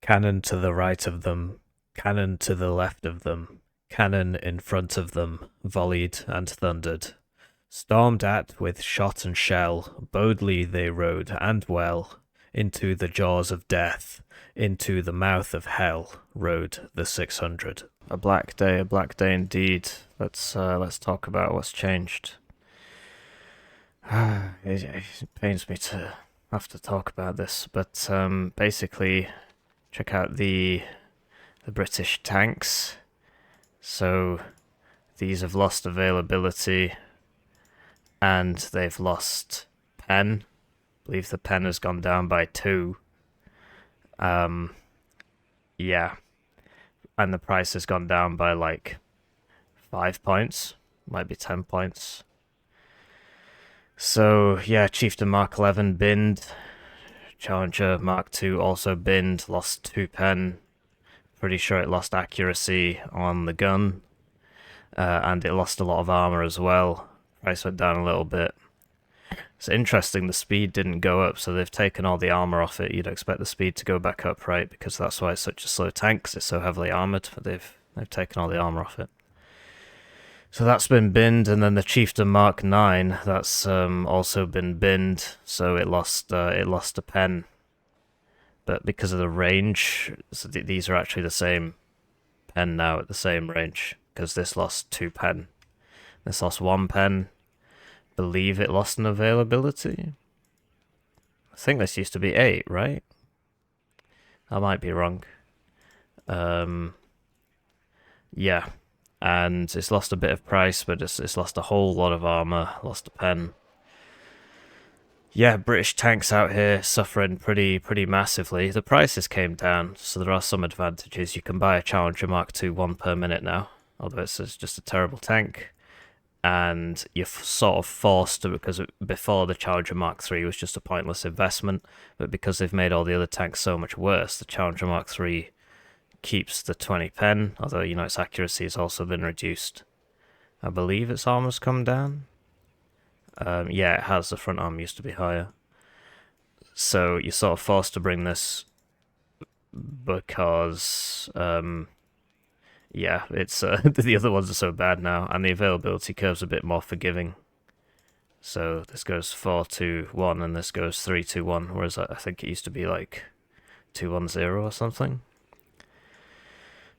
Cannon to the right of them, cannon to the left of them, cannon in front of them, volleyed and thundered. Stormed at with shot and shell, boldly they rode, and well, into the jaws of death, into the mouth of hell, rode the 600. A black day indeed. Let's talk about what's changed. It pains me to have to talk about this, but basically, check out the British tanks. So these have lost availability, and they've lost pen. I believe the pen has gone down by 2. Yeah, and the price has gone down by like 5 points, might be 10 points. So yeah, Chieftain Mark 11 binned, Challenger Mark 2 also binned, lost 2 pen. Pretty sure it lost accuracy on the gun, and it lost a lot of armor as well. Price went down a little bit. It's interesting, the speed didn't go up, so they've taken all the armor off it. You'd expect the speed to go back up, right? Because that's why it's such a slow tank, because it's so heavily armored, but they've taken all the armor off it. So that's been binned, and then the Chieftain Mark 9, that's also been binned, so it lost a pen. But because of the range, so these are actually the same pen now at the same range, because this lost 2 pen. This lost 1 pen. Believe it lost an availability. I think this used to be 8, right? I might be wrong. Yeah. And it's lost a bit of price, but it's lost a whole lot of armor, lost a pen. Yeah, British tanks out here suffering pretty massively. The prices came down, so there are some advantages. You can buy a Challenger Mark II 1 per minute now, although it's just a terrible tank. And you're sort of forced to, because before the Challenger Mark III was just a pointless investment, but because they've made all the other tanks so much worse, the Challenger Mark III keeps the 20 pen, although, you know, its accuracy has also been reduced. I believe its armor's come down. Yeah, it has. The front arm used to be higher. So you're sort of forced to bring this because, yeah, it's the other ones are so bad now, and the availability curve's a bit more forgiving. So this goes 4-2-1, and this goes 3-2-1, whereas I think it used to be like 2-1-0 or something.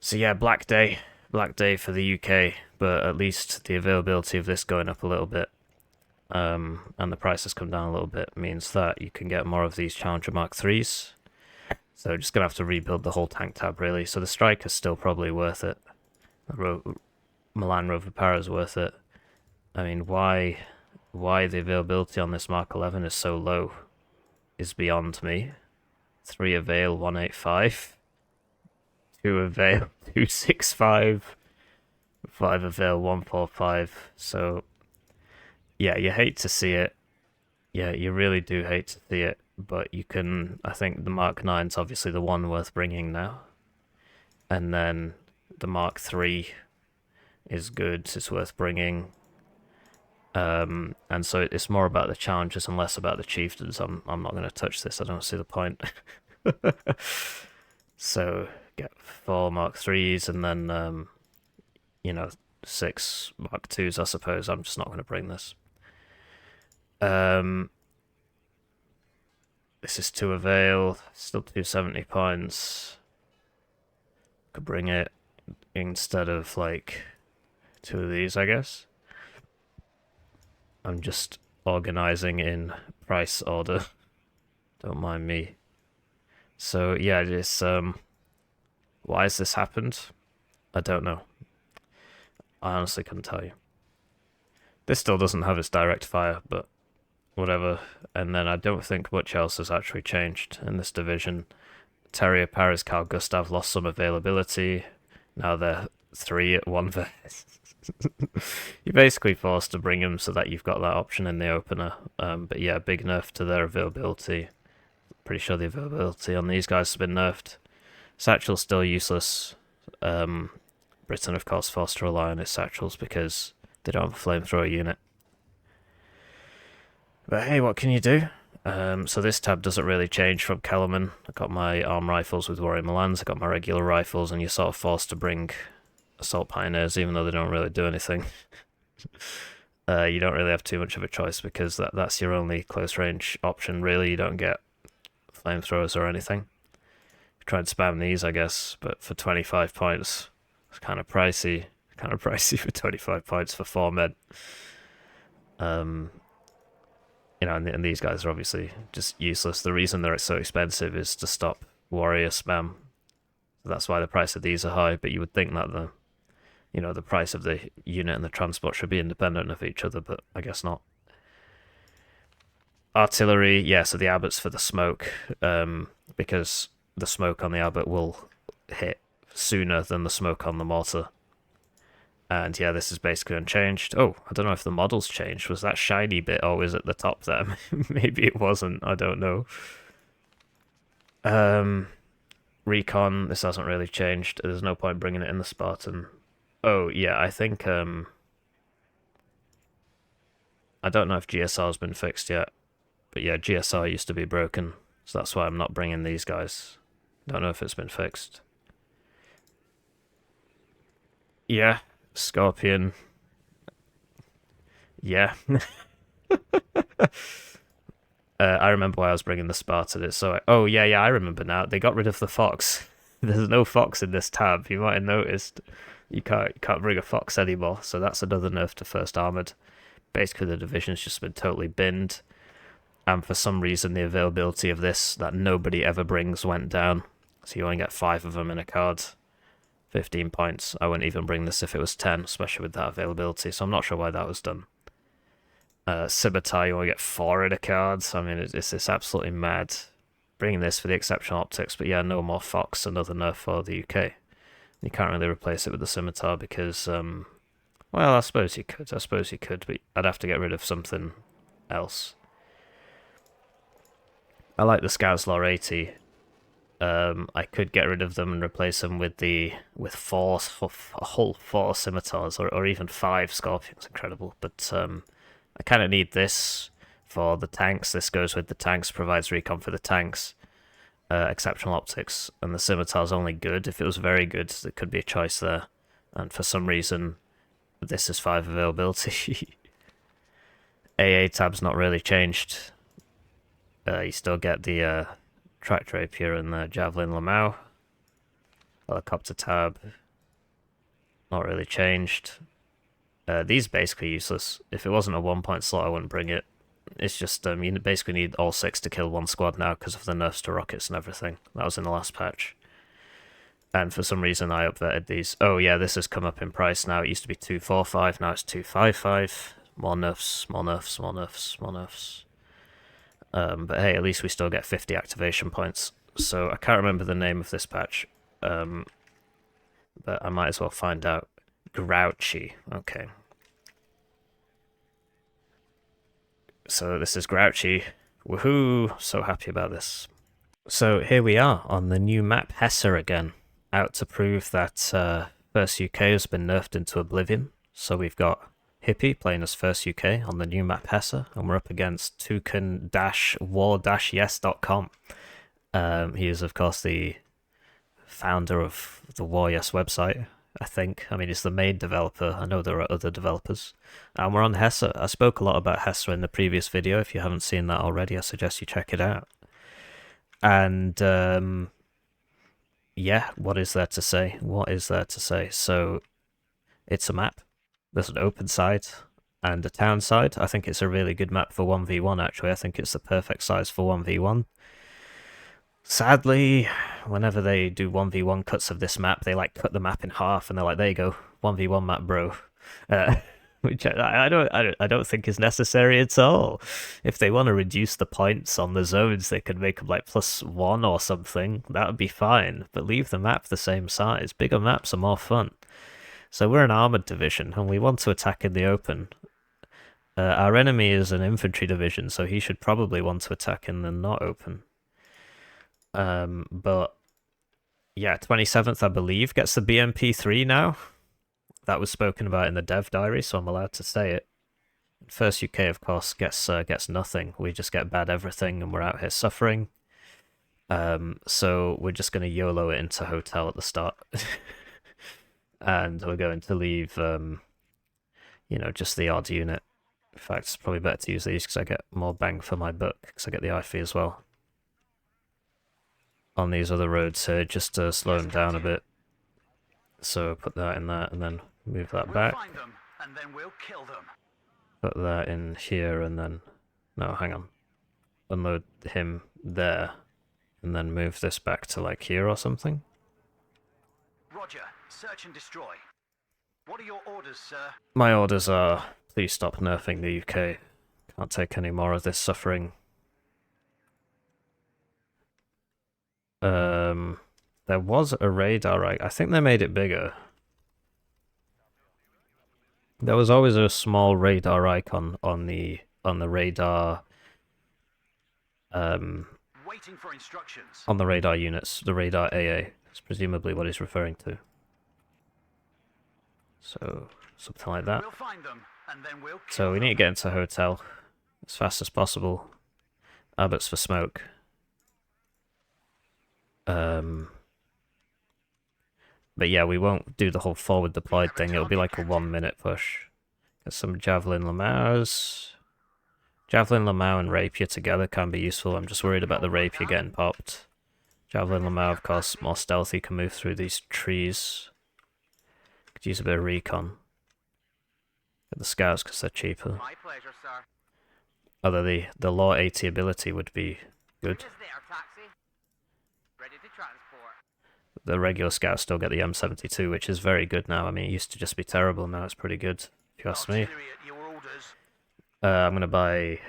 So yeah, black day for the UK, but at least the availability of this going up a little bit, and the price has come down a little bit, means that you can get more of these Challenger Mark IIIs. So just gonna have to rebuild the whole tank tab really. So the Striker's still probably worth it. The Milan Rover Para is worth it. I mean, why the availability on this Mark 11 is so low is beyond me. 3 avail 185. 2 avail 265, 5 avail 145. So yeah, you hate to see it. Yeah, you really do hate to see it. But you can, I think the Mark 9's obviously the one worth bringing now. And then the Mark 3 is good, it's worth bringing. And so it's more about the Challengers and less about the Chieftains. I'm not going to touch this, I don't see the point. So get 4 Mark 3s and then, you know, 6 Mark 2s, I suppose. I'm just not going to bring this. This is 2 avail, still 270 points. Could bring it instead of like 2 of these, I guess. I'm just organizing in price order. Don't mind me. So yeah, this why has this happened? I don't know. I honestly couldn't tell you. This still doesn't have its direct fire, but whatever. And then I don't think much else has actually changed in this division. Terrier Paris Carl Gustav lost some availability. Now they're 3 at 1 verse. You're basically forced to bring them so that you've got that option in the opener. But yeah, big nerf to their availability. Pretty sure the availability on these guys has been nerfed. Satchel's still useless. Britain, of course, forced to rely on its satchels because they don't have a flamethrower unit. But hey, what can you do? So this tab doesn't really change from Kellerman. I got my arm rifles with Warrior Milans, I got my regular rifles, and you're sort of forced to bring Assault Pioneers, even though they don't really do anything. You don't really have too much of a choice because that's your only close range option, really. You don't get flamethrowers or anything. Try and spam these, I guess, but for 25 points, it's kind of pricey. Kind of pricey for 25 points for 4 men. You know, and these guys are obviously just useless. The reason they're so expensive is to stop warrior spam. So that's why the price of these are high, but you would think that the price of the unit and the transport should be independent of each other, but I guess not. Artillery, yeah, so the Abbott's for the smoke, because the smoke on the Abbott will hit sooner than the smoke on the mortar. And yeah, this is basically unchanged. Oh, I don't know if the model's changed. Was that shiny bit always at the top there? Maybe it wasn't, I don't know. Recon, this hasn't really changed. There's no point bringing it in the Spartan. Oh, yeah, I think, I don't know if GSR's been fixed yet. But yeah, GSR used to be broken, so that's why I'm not bringing these guys. Don't know if it's been fixed. Yeah, Scorpion. Yeah. I remember why I was bringing the Spartan. It's so... Oh, yeah, I remember now. They got rid of the Fox. There's no Fox in this tab. You might have noticed. You can't bring a Fox anymore, so that's another nerf to First Armored. Basically, the division's just been totally binned. And for some reason, the availability of this that nobody ever brings went down. So you only get 5 of them in a card. 15 points. I wouldn't even bring this if it was 10, especially with that availability. So I'm not sure why that was done. Scimitar, you only get 4 in a card. I mean, it's absolutely mad. Bringing this for the exceptional optics, but yeah, no more Fox, another nerf for the UK. You can't really replace it with the Scimitar because, well, I suppose you could. But I'd have to get rid of something else. I like the Scoutslaw 80. I could get rid of them and replace them with a whole 4 Scimitars or even 5 Scorpions. Incredible. But I kind of need this for the tanks. This goes with the tanks, provides recon for the tanks. Exceptional optics, and the Scimitar's only good. If it was very good, there could be a choice there. And for some reason, this is 5 availability. AA tab's not really changed. You still get the Track Rapier and the Javelin Lamau. Helicopter tab, not really changed. These basically useless. If it wasn't a 1-point slot, I wouldn't bring it. It's just, you basically need all 6 to kill 1 squad now because of the nerfs to rockets and everything. That was in the last patch. And for some reason I upvoted these. Oh yeah, this has come up in price now. It used to be 245, now it's 255. More nerfs, more nerfs, more nerfs, more nerfs. But hey, at least we still get 50 activation points. So I can't remember the name of this patch. But I might as well find out. GROUCHY. Okay. So this is GROUCHY. Woohoo! So happy about this. So here we are on the new map Hesse again. Out to prove that First UK has been nerfed into oblivion. So we've got Hippie playing as First UK on the new map Hesse, and we're up against Toucan-war-yes.com. He is, of course, the founder of the War Yes website, I think. I mean, he's the main developer. I know there are other developers. And we're on Hesse. I spoke a lot about Hesse in the previous video. If you haven't seen that already, I suggest you check it out. And, yeah, what is there to say? What is there to say? So, it's a map. There's an open side and a town side. I think it's a really good map for 1v1, actually. I think it's the perfect size for 1v1. Sadly, whenever they do 1v1 cuts of this map, they like cut the map in half and they're like, there you go, 1v1 map, bro. Which I don't think is necessary at all. If they want to reduce the points on the zones, they could make them like +1 or something. That would be fine. But leave the map the same size. Bigger maps are more fun. So we're an armored division, and we want to attack in the open. Our enemy is an infantry division, so he should probably want to attack in the not open. But yeah, 27th, I believe, gets the BMP3 now. That was spoken about in the dev diary, so I'm allowed to say it. first UK, of course, gets nothing. We just get bad everything, and we're out here suffering. So we're just going to YOLO it into hotel at the start. And we're going to leave, you know, just the odd unit. In fact, it's probably better to use these because I get more bang for my buck, because I get the IFE as well. On these other roads here, just to slow them down a bit. So put that in that, and then move that back. And then we'll kill them. Put that in here, and then... No, hang on. Unload him there, and then move this back to, like, here or something. Roger. Search and destroy. What are your orders, sir? My orders are, please stop nerfing the UK. Can't take any more of this suffering. There was a radar, I think they made it bigger. There was always a small radar icon on the radar. Waiting for instructions. On the radar units, the radar AA is presumably what he's referring to. So something like that. We'll find them, and then we'll so we need to get into a hotel as fast as possible. Abbott's for smoke. But yeah, we won't do the whole forward deployed thing. It'll be like a 1 minute push. Get some Javelin Lamaux. Javelin Lamau and Rapier together can be useful. I'm just worried about the Rapier getting popped. Javelin Lamau, of course, more stealthy, can move through these trees. Could use a bit of recon. Get the scouts because they're cheaper. My pleasure, sir. Although the Law 80 ability would be good. Ready to transport. The regular scouts still get the M72, which is very good now. I mean, it used to just be terrible. Now it's pretty good, if you ask me. I'm going to buy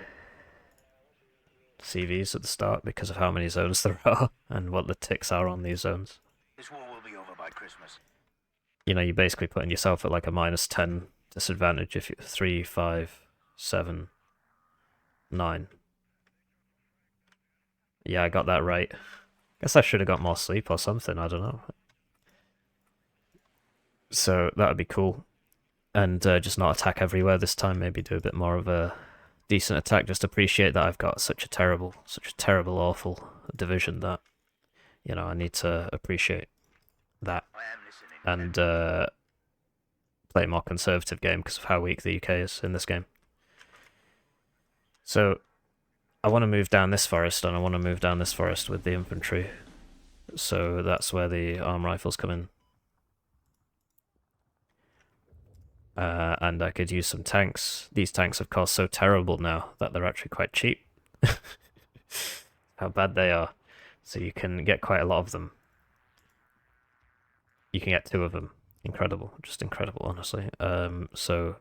CVs at the start because of how many zones there are and what the ticks are on these zones. This war will be over by Christmas. You know, you're basically putting yourself at like a -10 disadvantage if you're 3, 5, 7, 9. Yeah, I got that right. Guess I should have got more sleep or something, I don't know. So that would be cool. And just not attack everywhere this time, maybe do a bit more of a decent attack. Just appreciate that I've got such a terrible, awful division that, you know, I need to appreciate that. And play a more conservative game because of how weak the UK is in this game. So I want to move down this forest, and I want to move down this forest with the infantry. So that's where the arm rifles come in. And I could use some tanks. These tanks, of course, so terrible now that they're actually quite cheap. How bad they are. So you can get quite a lot of them. You can get 2 of them. Incredible. Just incredible, honestly. So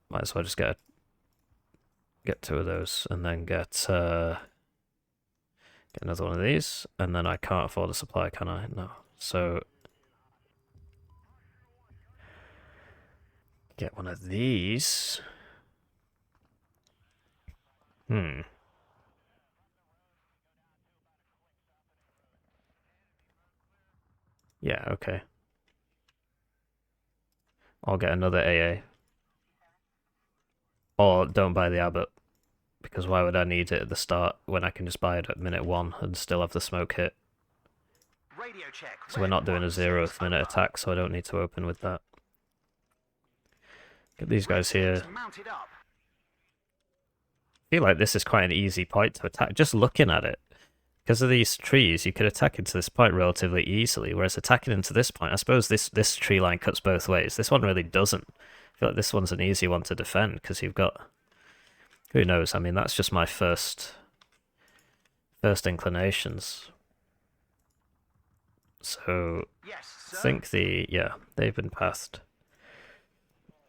might as well just get 2 of those, and then get another one of these, and then I can't afford a supply, can I? No. So get one of these. Yeah, okay. I'll get another AA. Or don't buy the Abbott, because why would I need it at the start when I can just buy it at minute 1 and still have the smoke hit? Radio check. So we're not doing a 0th minute attack, so I don't need to open with that. Get these guys here. Mounted up. I feel like this is quite an easy point to attack, just looking at it. Because of these trees, you could attack into this point relatively easily, whereas attacking into this point, I suppose this tree line cuts both ways. This one really doesn't. I feel like this one's an easy one to defend, because you've got... Who knows? I mean, that's just my first inclinations. So, yes, I think they've been passed.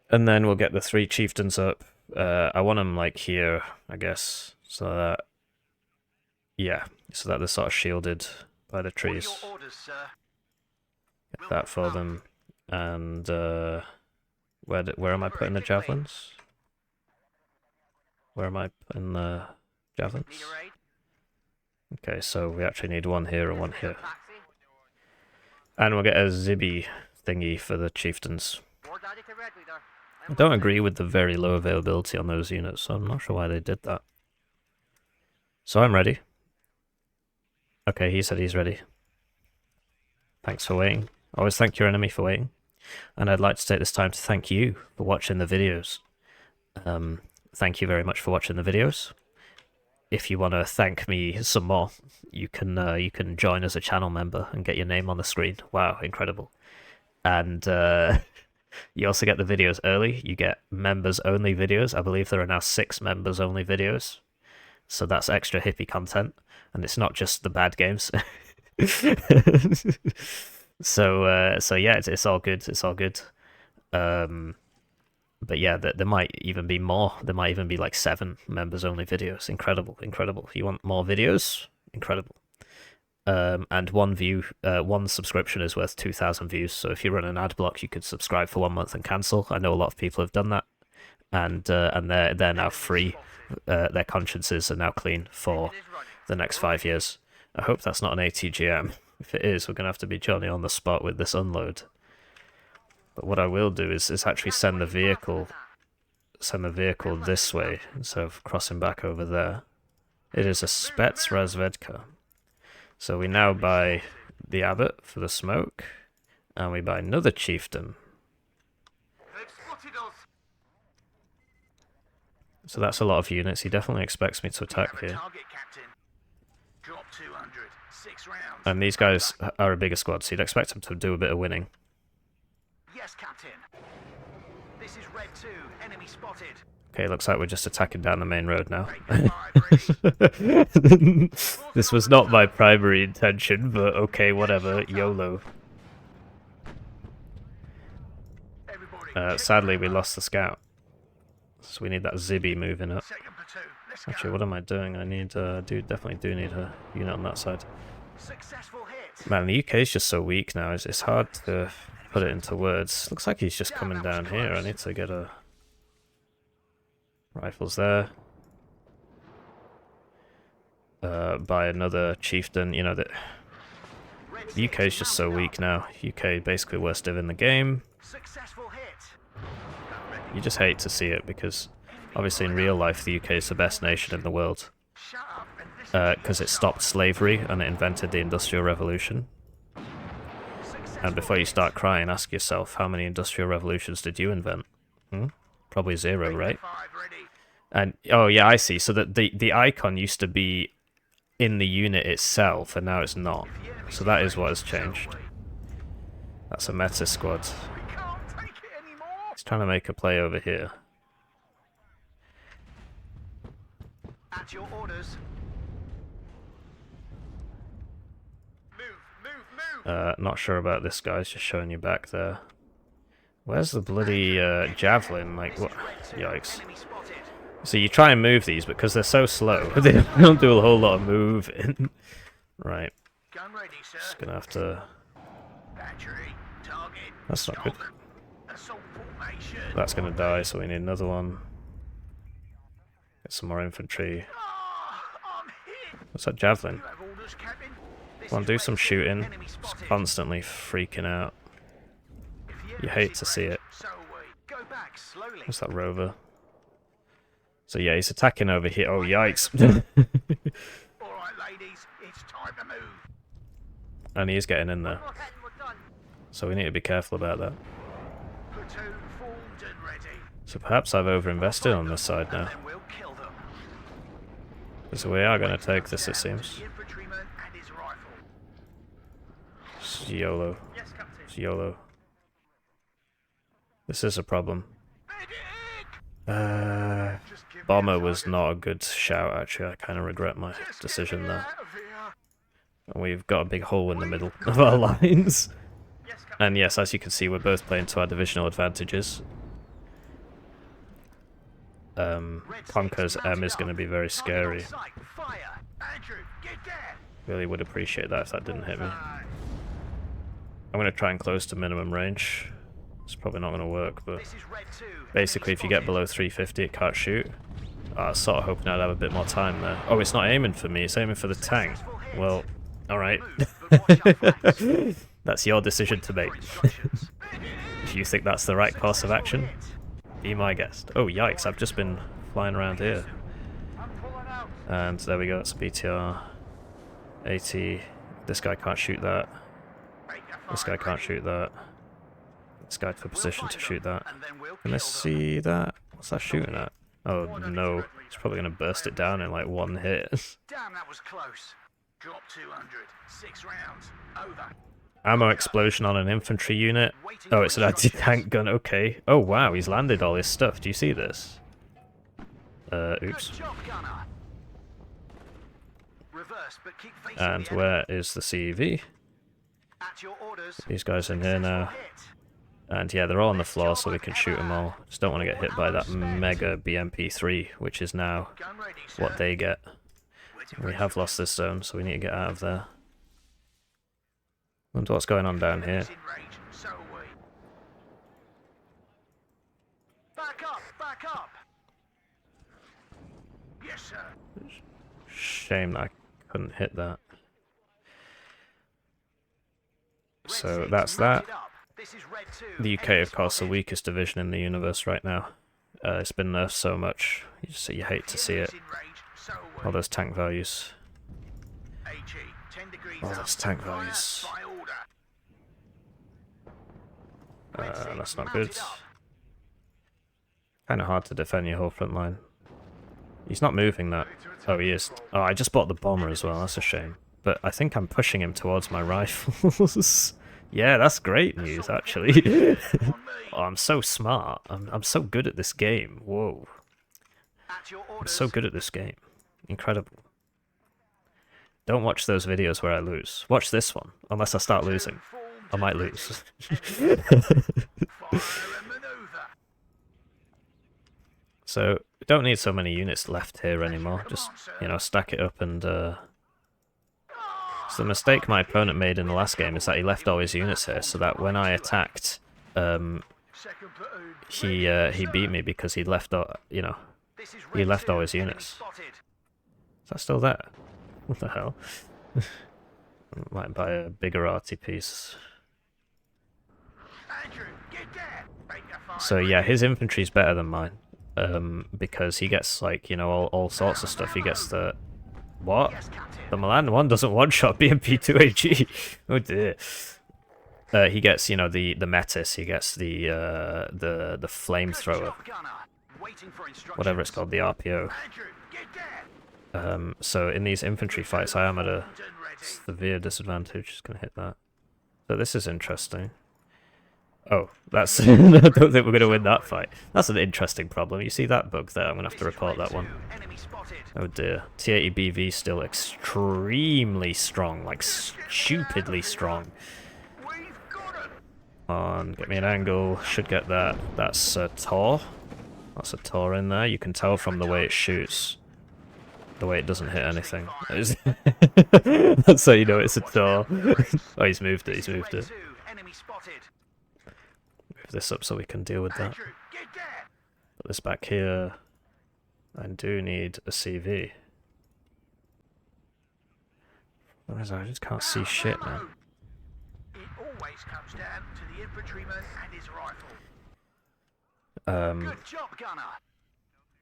And then we'll get the 3 chieftains up. I want them, like, here, I guess, so that... Yeah, so that they're sort of shielded by the trees. What are your orders, sir? Get that for them. And, where am I putting the javelins? Where am I putting the javelins? Okay, so we actually need 1 here and 1 here. And we'll get a Zibby thingy for the chieftains. I don't agree with the very low availability on those units, so I'm not sure why they did that. So I'm ready. Okay, he said he's ready. Thanks for waiting. Always thank your enemy for waiting. And I'd like to take this time to thank you for watching the videos. Thank you very much for watching the videos. If you want to thank me some more, you can join as a channel member and get your name on the screen. Wow, incredible. And you also get the videos early. You get members-only videos. I believe there are now 6 members-only videos. So that's extra hippie content. And it's not just the bad games. So yeah, it's all good. It's all good. But yeah, there might even be more. There might even be like 7 members-only videos. Incredible, incredible. If you want more videos, incredible. And one subscription is worth 2,000 views. So if you run an ad block, you could subscribe for 1 month and cancel. I know a lot of people have done that, and they're now free. Their consciences are now clean for the next 5 years. I hope that's not an ATGM. If it is, we're gonna have to be Johnny on the spot with this unload. But what I will do is actually send the vehicle this way instead of crossing back over there. It is a Spetsrazvedka. So we now buy the abbot for the smoke, and we buy another chieftain. So that's a lot of units. He definitely expects me to attack here. And these guys are a bigger squad, so you'd expect them to do a bit of winning. Yes, Captain. This is Red 2, enemy spotted. Okay, looks like we're just attacking down the main road now. This was not my primary intention, but okay, whatever, YOLO. Sadly, we lost the scout. So we need that Zibby moving up. Actually, what am I doing? I need, definitely do need a unit on that side. Man, the UK is just so weak now. It's hard to put it into words. Looks like he's just coming down here. I need to get a... Rifles there. Buy another chieftain. You know, the UK is just so weak now. UK basically worst div in the game. You just hate to see it because obviously in real life the UK is the best nation in the world. Because it stopped slavery and it invented the Industrial Revolution. And before you start crying, ask yourself, how many Industrial Revolutions did you invent? Probably 0, right? And oh yeah, I see. So that the icon used to be in the unit itself, and now it's not. So that is what has changed. That's a meta squad. He's trying to make a play over here. At your orders. Not sure about this guy. Just showing you back there. Where's the bloody javelin? Like what? Yikes. So you try and move these, but because they're so slow, they don't do a whole lot of moving. Right. Just gonna have to... That's not good. That's gonna die, so we need another one. Get some more infantry. What's that javelin? Come on, do some shooting. Just constantly freaking out. You hate to see it. What's that rover? So yeah, he's attacking over here. Oh, yikes. And he is getting in there. So we need to be careful about that. So perhaps I've overinvested on this side now. So we are going to take this, it seems. It's YOLO. It's YOLO. This is a problem. Bomber was not a good shout, actually. I kind of regret my decision there. And we've got a big hole in the middle of our lines. And yes, as you can see, we're both playing to our divisional advantages. Conker's M is going to be very scary. Really would appreciate that if that didn't hit me. I'm going to try and close to minimum range. It's probably not going to work, but basically if you get below 350 it can't shoot. I was sort of hoping I'd have a bit more time there. Oh, it's not aiming for me, it's aiming for the tank. Well, alright. That's your decision to make. If you think that's the right course of action. Be my guest. Oh, yikes, I've just been flying around here. And there we go, it's a BTR 80. This guy can't shoot that. This guy can't shoot that. This guy for position to shoot that. Can I see that? What's that shooting at? Oh no, he's probably going to burst it down in like one hit. Damn, that was close. Drop 200. 6 rounds. Over. Ammo explosion on an infantry unit. Oh, it's an anti-tank gun, okay. Oh wow, he's landed all his stuff. Do you see this? Oops. And where is the CV? These guys in here now. And yeah, they're all on the floor so we can shoot them all. Just don't want to get hit by that mega BMP3, which is now what they get. We have lost this zone, so we need to get out of there. Wonder what's going on down here. Back up! Back up! Yes, sir. Shame that I couldn't hit that. So that's that. The UK, of course, the weakest division in the universe right now. It's been nerfed so much, you hate to see it. All those tank values. All those tank values. That's not good. Kind of hard to defend your whole front line. He's not moving that. Oh, he is. Oh, I just bought the bomber as well, that's a shame. But I think I'm pushing him towards my rifles. Yeah, that's great news, actually. Oh, I'm so smart. I'm so good at this game. Whoa. I'm so good at this game. Incredible. Don't watch those videos where I lose. Watch this one. Unless I start losing. I might lose. So, we don't need so many units left here anymore. Just, you know, stack it up and... So the mistake my opponent made in the last game is that he left all his units here, so that when I attacked, he beat me because he left all, you know, he left all his units. Is that still there? What the hell? Might buy a bigger arty piece. So yeah, his infantry's better than mine, because he gets like, you know, all sorts of stuff. He gets the... What? The Milan one doesn't one-shot BMP2AG. Oh dear. He gets, you know, the Metis. He gets the flamethrower, whatever it's called, the RPO. So in these infantry fights, I am at a severe disadvantage. Just gonna hit that. So this is interesting. Oh, that's... I don't think we're going to win that fight. That's an interesting problem. You see that bug there? I'm going to have to report that one. Oh dear. T80BV still extremely strong. Like, stupidly strong. On, get me an angle. Should get that. That's a Tor. That's a Tor in there. You can tell from the way it shoots. The way it doesn't hit anything. That's how you know it's a Tor. Oh, he's moved it. He's moved it. Move this up so we can deal with that. Put this back here. I do need a CV. Where is that? I just can't see shit, man. It always comes down to the infantryman and his rifle. Good job, gunner.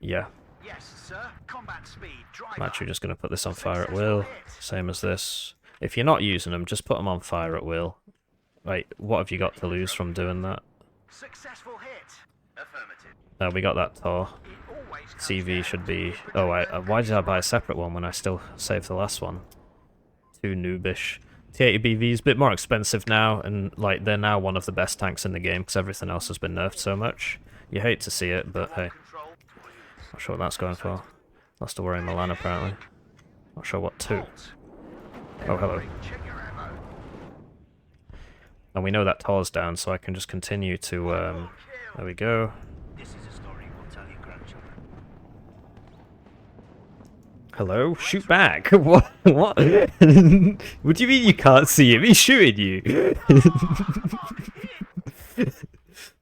Yeah. Yes, sir. Combat speed. I'm actually just going to put this on fire at will. Same as this. If you're not using them, just put them on fire at will. Right, what have you got to lose from doing that? Successful hit. Affirmative. We got that Tor. CV should be... Oh, why did I buy a separate one when I still saved the last one? Too noobish. T80BV is a bit more expensive now, and like they're now one of the best tanks in the game because everything else has been nerfed so much. You hate to see it, but hey. Not sure what that's going for. Lost a worrying Milan apparently. Not sure what to. Oh, hello. And we know that Tor's down, so I can just continue to, there we go. Hello? Shoot back! What? What? What do you mean you can't see him? He's shooting you!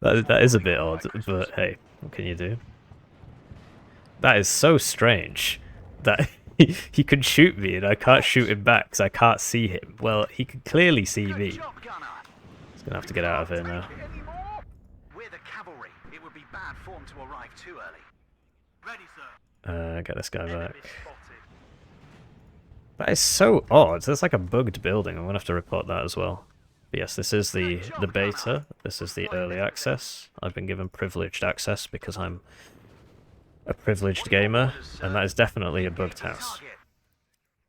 that is a bit odd, but hey, what can you do? That is so strange. That he can shoot me and I can't shoot him back because I can't see him. Well, he can clearly see me. He's gonna have to get out of here now. We're the cavalry. It would be Bad form to arrive too early. Ready, sir. Get this guy Enemy back. spotted. That is so odd. There's like a bugged building. I'm gonna have to report that as well. But yes, this is the beta. This is the early access. I've been given privileged access because I'm a privileged gamer, and that is definitely a bugged house.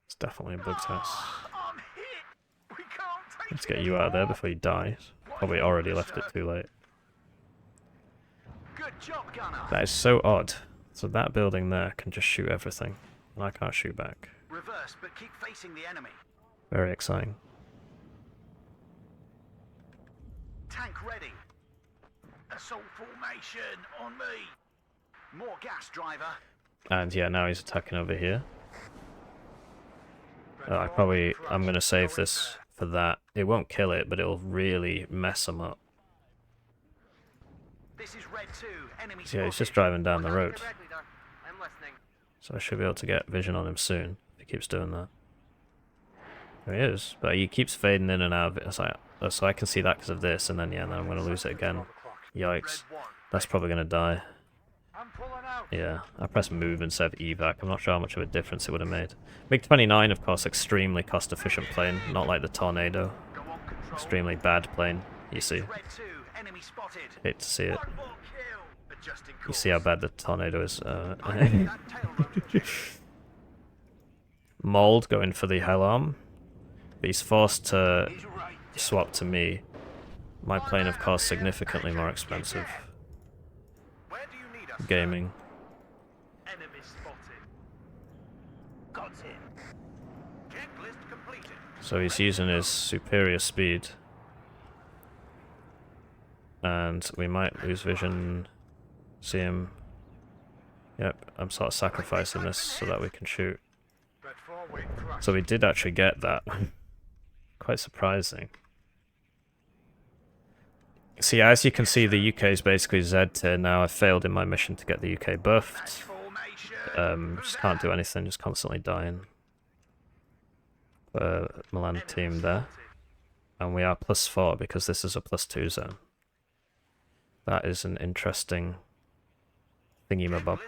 It's definitely a bugged house. I'm hit. We can't take Let's get you out of there before you die. Probably already left it too late. Good job, gunner. That is so odd. So that building there can just shoot everything, and I can't shoot back. Reverse, but keep facing the enemy. Very exciting. Tank ready. Assault formation on me. More gas, driver. And yeah, now he's attacking over here. I'm going to save this for that. It won't kill it, but it'll really mess him up. This is Red 2. Enemy So yeah, he's spotted. just driving down the road. I'm listening. So I should be able to get vision on him soon, if he keeps doing that. There he is, but he keeps fading in and out of it. So I can see that because of this, and then yeah, then I'm going to lose it again. Yikes. That's probably going to die. I'm pulling out. Yeah, I pressed move instead of evac. I'm not sure how much of a difference it would have made. MiG-29, of course, extremely cost-efficient plane, not like the Tornado. Go on, control. Extremely bad plane, you see. Red 2. Enemy spotted. Hate to see it. One more kill. Adjusting You course. see how bad the Tornado is. That tail rotor. Mold going for the Helm. But he's forced to He's right. swap to me. My plane, of course, significantly more expensive. Where do you need us? Gaming. Enemy spotted. Got it. Checklist completed. So he's using his superior speed. And we might lose vision. See him. Yep, I'm sort of sacrificing this so that we can shoot. Red 4 waiting for us. So we did actually get that. Quite surprising. See, as you can see, the UK is basically Z tier now. I failed in my mission to get the UK buffed. Formation. Just can't do anything, just constantly dying. Milan team there. And we are +4 because this is a +2 zone. That is an interesting thingy-mabob.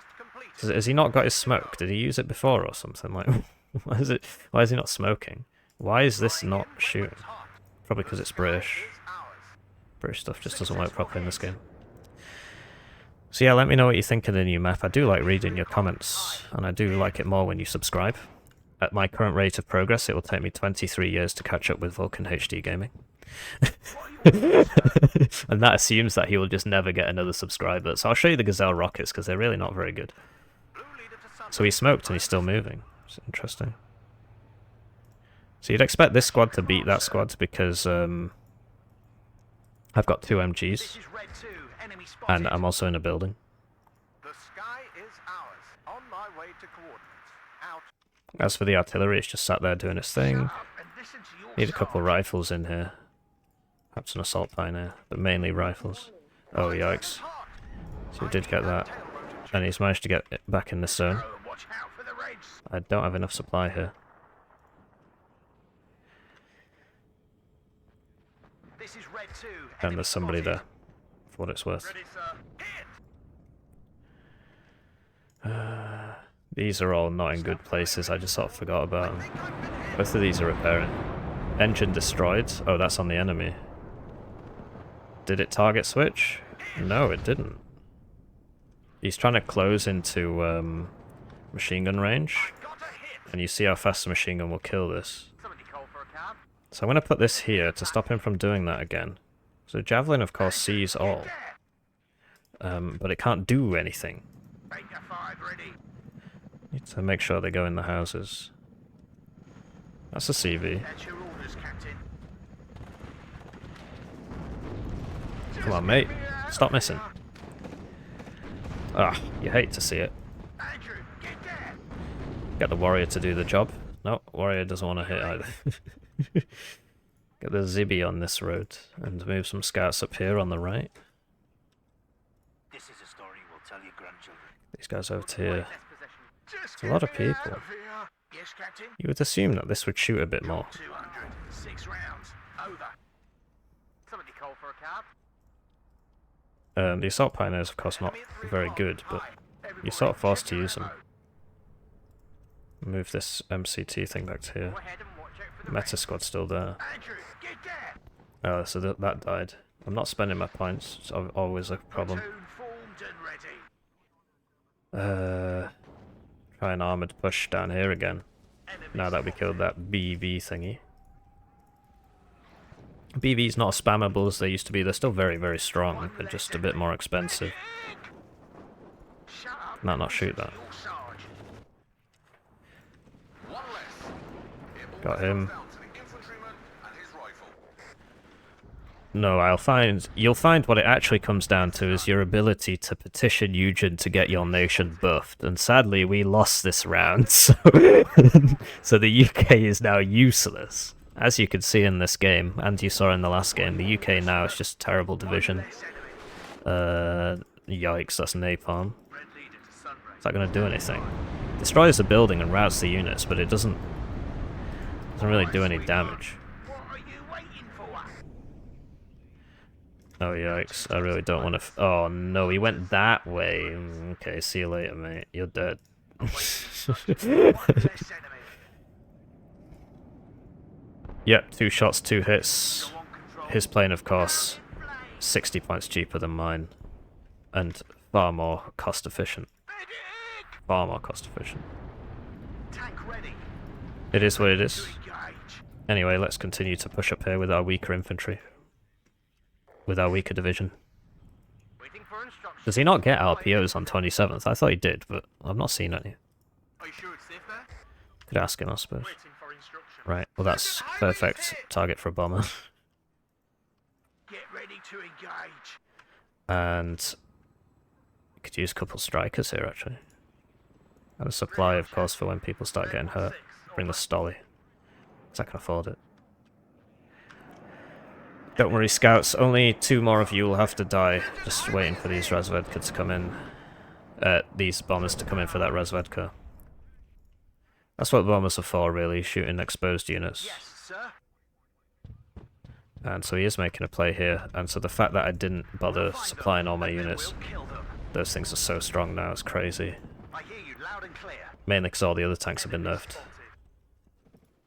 Has he not got his smoke? Did he use it before or something? Like, why is he not smoking? Why is this not shooting? Probably because it's British. British stuff just doesn't work properly in this game. So yeah, let me know what you think of the new map. I do like reading your comments, and I do like it more when you subscribe. At my current rate of progress, it will take me 23 years to catch up with Vulcan HD Gaming. And that assumes that he will just never get another subscriber. So I'll show you the Gazelle rockets, because they're really not very good. So he smoked and he's still moving. It's interesting. So you'd expect this squad to beat that squad because I've got 2 MGs, This is Red 2. Enemy spotted. and I'm also in a building. The sky is ours. On my way to coordinates. Out. As for the artillery, it's just sat there doing its thing. Shut up and listen to your Need a couple side. rifles in here. Perhaps an assault pioneer, but mainly rifles. Oh, yikes. So we did get that. And he's managed to get it back in this zone. Oh, watch out for the reds. I don't have enough supply here. This is Red 2. And Enemy there's somebody spotted. there, for what it's worth. Ready, sir. Hit. These are all not in good places, I just sort of forgot about them. Both of these are repairing. Engine destroyed. Oh, that's on the enemy. Did it target switch? No, it didn't. He's trying to close into machine gun range. Got a hit. And you see how fast the machine gun will kill this. Somebody call for a cab. So I'm going to put this here to stop him from doing that again. So Javelin, of course, sees all. But it can't do anything. Baker 5 ready. Need to make sure they go in the houses. That's a CV. That's your orders, Captain. Come on, mate. Stop missing. Ah, you hate to see it. Andrew, get there. Get the warrior to do the job. No, warrior doesn't want to hit either. Get the Zibby on this road and move some scouts up here on the right. This is a story we'll tell your grandchildren. These guys over to here. This position. Just It's a lot of get me out people. of here. Yes, Captain. You would assume that this would shoot a bit more. 200. 6 rounds. Over. Somebody call for a cab. The assault pioneers, of course, not very good, but you're sort of forced to use them. Move this MCT thing back to here. Go ahead and watch out for the Meta squad's still there. Andrew, get there. Oh, so that died. I'm not spending my points. It's always a problem. Platoon formed and ready. Try an armoured push down here again. Now that we killed that BV thingy. BV's not as spammable as they used to be. They're still very, very strong. They're just a bit more expensive. Shut up. No, not shoot that. Your sarge. One less. It all Got him. comes down to the infantryman and his rifle. No, you'll find what it actually comes down to is your ability to petition Eugen to get your nation buffed. And sadly, we lost this round, so, so the UK is now useless. As you could see in this game, and you saw in the last game, the UK now is just a terrible division. Yikes, that's napalm. Is that going to do anything? Destroys the building and routes the units, but it doesn't really do any damage. What are you waiting for? Oh yikes, I really don't want to oh no, he went that way. Okay, see you later, mate. You're dead. Yep, 2 shots, 2 hits. His plane, of course, 60 points cheaper than mine. And far more cost efficient. Far more cost efficient. Tank ready. It is what it is. To engage. Anyway, let's continue to push up here with our weaker infantry. With our weaker division. Waiting for instructions. Does he not get RPOs on 27th? I thought he did, but I've not seen any. Are you sure it's safe there? Could ask him, I suppose. Waiting for instructions. Right, well that's perfect target for a bomber. Get ready to engage. And you could use a couple strikers here, actually. And a supply, of course, for when people start getting hurt. Bring the Stolly. Because I can afford it. Don't worry, scouts. Only 2 more of you will have to die. Just waiting for these Razvedka to come in. These bombers to come in for that Razvedka. That's what bombers are for, really, shooting exposed units. Yes, sir. And so he is making a play here, and so the fact that I didn't bother supplying all my units, We'll kill them. those things are so strong now, it's crazy. I hear you loud and clear. Mainly because all the other tanks have been nerfed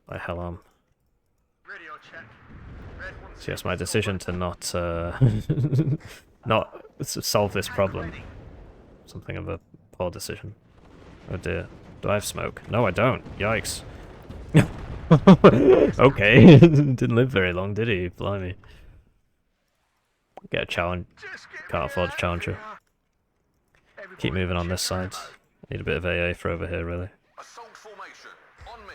by Hellam. Radio check. Red 1 So yes, my decision to not not solve this problem, something of a poor decision. Oh dear. Do I have smoke? No, I don't. Yikes. Okay. Didn't live very long, did he? Blimey. Get a challenge. Can't afford a challenger. Keep moving on this side. Need a bit of AA for over here, really. Assault formation. On me.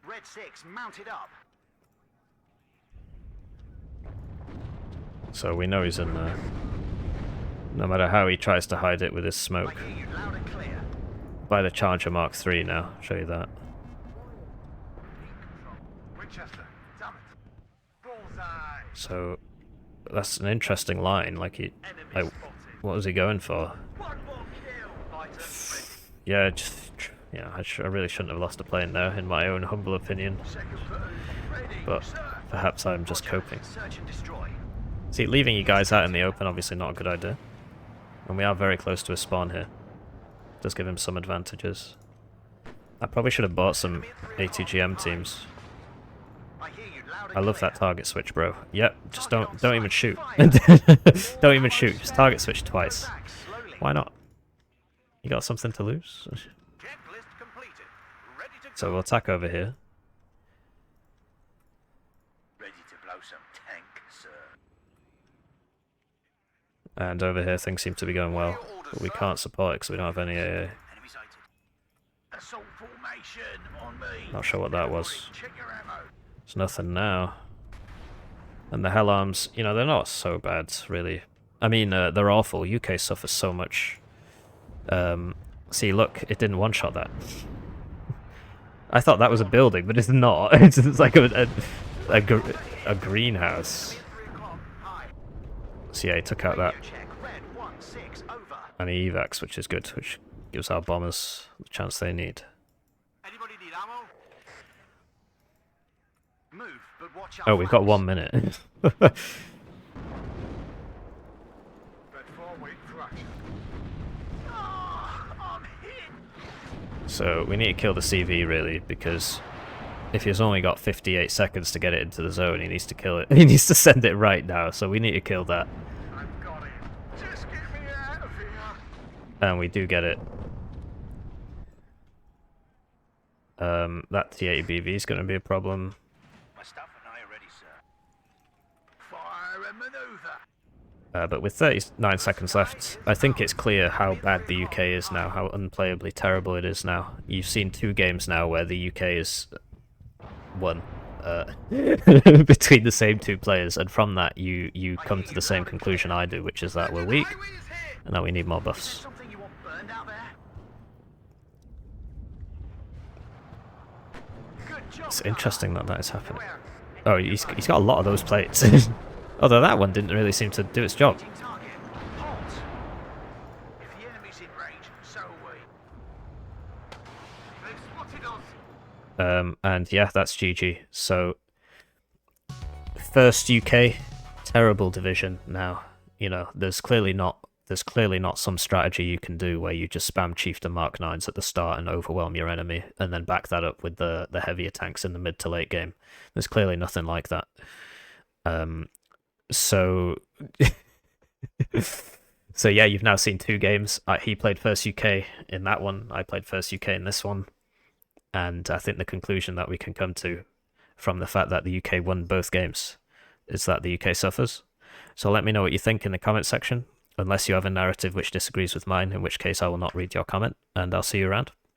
Red 6 mounted up. So we know he's in there. No matter how he tries to hide it with his I smoke. hear you loud and clear. Buy the Challenger Mark III now. Show you that. Winchester. Damn it. Bullseye. So that's an interesting line. Like he, Enemy like, spotted. what was he going for? One more kill. Fighter Yeah, I really shouldn't have lost a plane there, in my own humble opinion. Second platoon ready, But sir. perhaps I'm just Roger. coping. Search and destroy. See, leaving you guys out in the open, obviously not a good idea. And we are very close to a spawn here. Does give him some advantages. I probably should have bought some ATGM teams. I hear you loud and I love clear. that target switch, bro. Yep, just don't even shoot. Don't even shoot. Just target switch twice. Back slowly. Why not? You got something to lose? Checklist completed. Ready to So go. we'll attack over here. Ready to blow some tank, sir. And over here things seem to be going well. But we can't support it because we don't have any AA. Enemy sighted. Assault formation on me. Not sure what that was. Check your ammo. There's nothing now. And the Hellarms, you know, they're not so bad, really. I mean, they're awful. UK suffers so much. See, look, it didn't one-shot that. I thought that was a building, but it's not. It's like a greenhouse. 3 o'clock. High. So yeah, he took out that. Check. Red 1-6 over. And he evacs, which is good, which gives our bombers the chance they need. Anybody need ammo? Move, but watch out. Oh, we've got 1 minute. Red 4 So we need to kill the CV really, because if he's only got 58 seconds to get it into the zone, he needs to kill it. He needs to send it right now, so we need to kill that. I've got it. Just get me out of here. And we do get it. That T80 BV is going to be a problem. My staff and I are ready, sir. Fire and maneuver. But with 39 seconds left, I think it's clear how bad the UK is now, how unplayably terrible it is now. You've seen 2 games now where the UK is won between the same 2 players, and from that you come to the same conclusion I do, which is that we're weak and that we need more buffs. Something you want burned out there? Good job. It's interesting that that is happening. Oh, he's got a lot of those plates. Although that one didn't really seem to do its job. Target. Halt. If the enemy's in range, so are we. They've spotted us. And yeah, that's GG. So, first UK, terrible division now. You know, there's clearly not some strategy you can do where you just spam Chieftain Mark 9s at the start and overwhelm your enemy, and then back that up with the heavier tanks in the mid to late game. There's clearly nothing like that. So, so yeah, you've now seen 2 games. He played first UK in that one. I played first UK in this one. And I think the conclusion that we can come to from the fact that the UK won both games is that the UK suffers. So let me know what you think in the comment section, unless you have a narrative which disagrees with mine, in which case I will not read your comment, and I'll see you around.